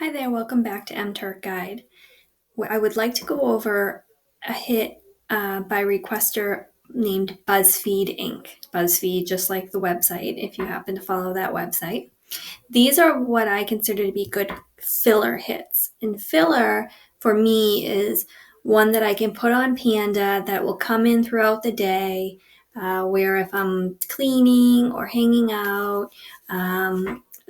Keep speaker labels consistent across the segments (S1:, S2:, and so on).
S1: Hi there, welcome back to MTurk Guide. I would like to go over a hit by requester named Buzzfeed Inc. Buzzfeed, just like the website, if you happen to follow that website. These are what I consider to be good filler hits. And filler, for me, is one that I can put on Panda that will come in throughout the day, where if I'm cleaning or hanging out,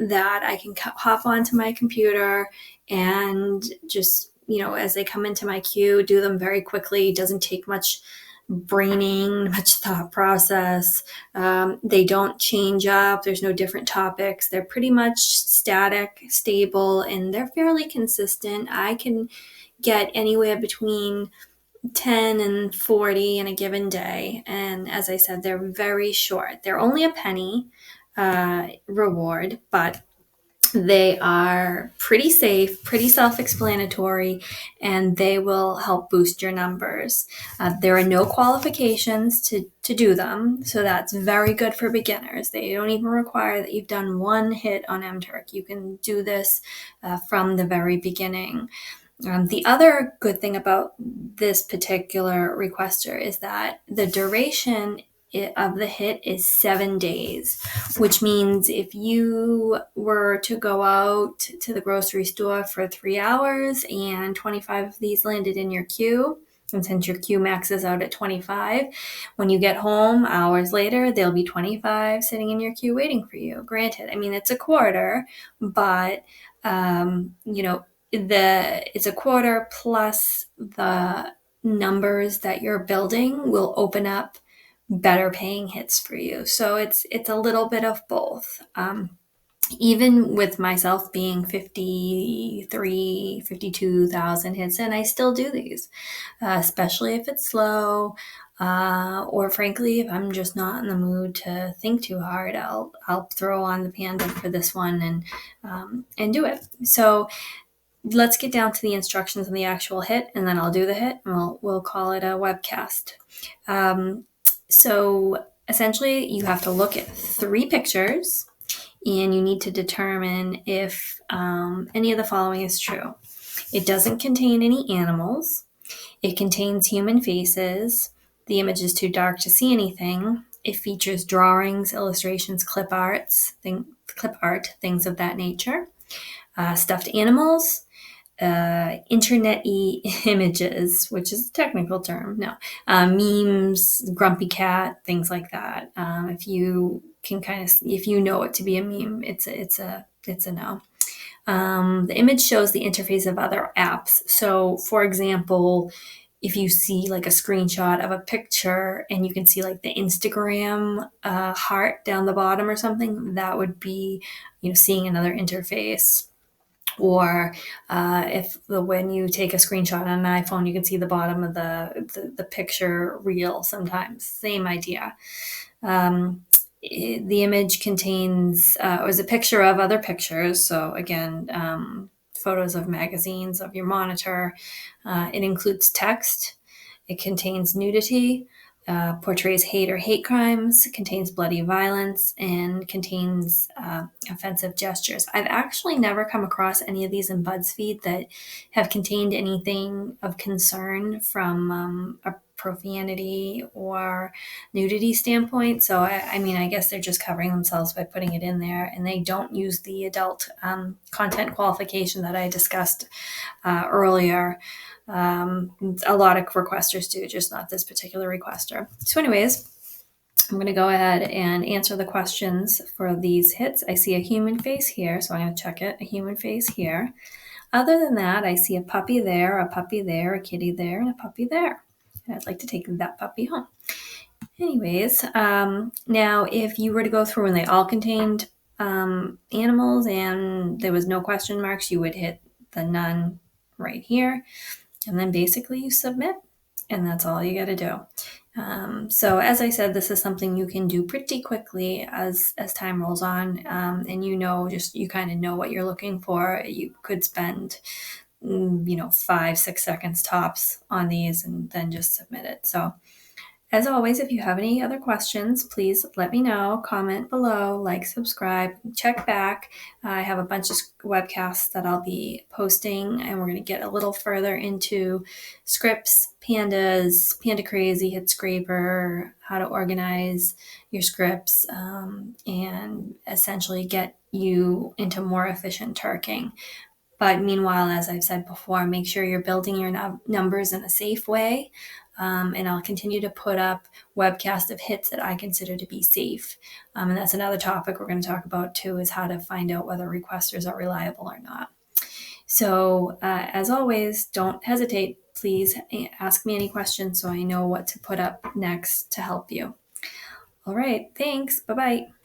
S1: that I can hop onto my computer and just, as they come into my queue, do them very quickly. It doesn't take much braining, much thought process. They don't change up. There's no different topics. They're pretty much static, stable, and they're fairly consistent. I can get anywhere between 10 and 40 in a given day. And as I said, they're very short. They're only a penny reward, but they are pretty safe, pretty self-explanatory, and they will help boost your numbers. There are no qualifications to do them, so that's very good for beginners. They don't even require that you've done one hit on MTurk. You can do this from the very beginning. The other good thing about this particular requester is that the duration of the hit is 7 days, which means if you were to go out to the grocery store for 3 hours and 25 of these landed in your queue, and since your queue maxes out at 25, when you get home hours later, there'll be 25 sitting in your queue waiting for you. Granted, I mean, it's a quarter, but it's a quarter plus the numbers that you're building will open up better paying hits for you. So it's a little bit of both. Even with myself being 53, 52,000 hits in, I still do these, especially if it's slow, or frankly, if I'm just not in the mood to think too hard, I'll throw on the Panda for this one and do it. So let's get down to the instructions on the actual hit, and then I'll do the hit, and we'll call it a webcast. So essentially, you have to look at 3 pictures, and you need to determine if any of the following is true. It doesn't contain any animals. It contains human faces. The image is too dark to see anything. It features drawings, illustrations, clip art, things of that nature. Stuffed animals, internet-y images, which is a technical term. No, memes, grumpy cat, things like that. If you can if you know it to be a meme, it's a no. The image shows the interface of other apps. So, for example, if you see like a screenshot of a picture and you can see like the Instagram heart down the bottom or something, that would be, seeing another interface. Or when you take a screenshot on an iPhone, you can see the bottom of the picture reel sometimes. Same idea. The image contains was a picture of other pictures. So again, photos of magazines, of your monitor. It includes text. It contains nudity. Portrays hate or hate crimes, contains bloody violence, and contains offensive gestures. I've actually never come across any of these in BuzzFeed that have contained anything of concern from a profanity or nudity standpoint. So, I guess they're just covering themselves by putting it in there, and they don't use the adult content qualification that I discussed earlier. A lot of requesters do, just not this particular requester. So anyways, I'm going to go ahead and answer the questions for these hits. I see a human face here, so I'm going to check it. A human face here. Other than that, I see a puppy there, a kitty there, and a puppy there. And I'd like to take that puppy home. Anyways, now if you were to go through and they all contained animals and there was no question marks, you would hit the none right here. And then basically you submit, and that's all you got to do. So as I said, this is something you can do pretty quickly as time rolls on, and you kind of know what you're looking for. You could spend 5-6 seconds tops on these and then just submit it. So As always, if you have any other questions, please let me know. Comment below, like, subscribe, check back. I have a bunch of webcasts that I'll be posting, and we're going to get a little further into scripts, pandas, Panda Crazy, Hit Scraper, how to organize your scripts, and essentially get you into more efficient turking. But meanwhile, as I've said before, make sure you're building your numbers in a safe way. And I'll continue to put up webcast of hits that I consider to be safe. And that's another topic we're going to talk about too, is how to find out whether requesters are reliable or not. So as always, don't hesitate. Please ask me any questions so I know what to put up next to help you. All right, thanks. Bye-bye.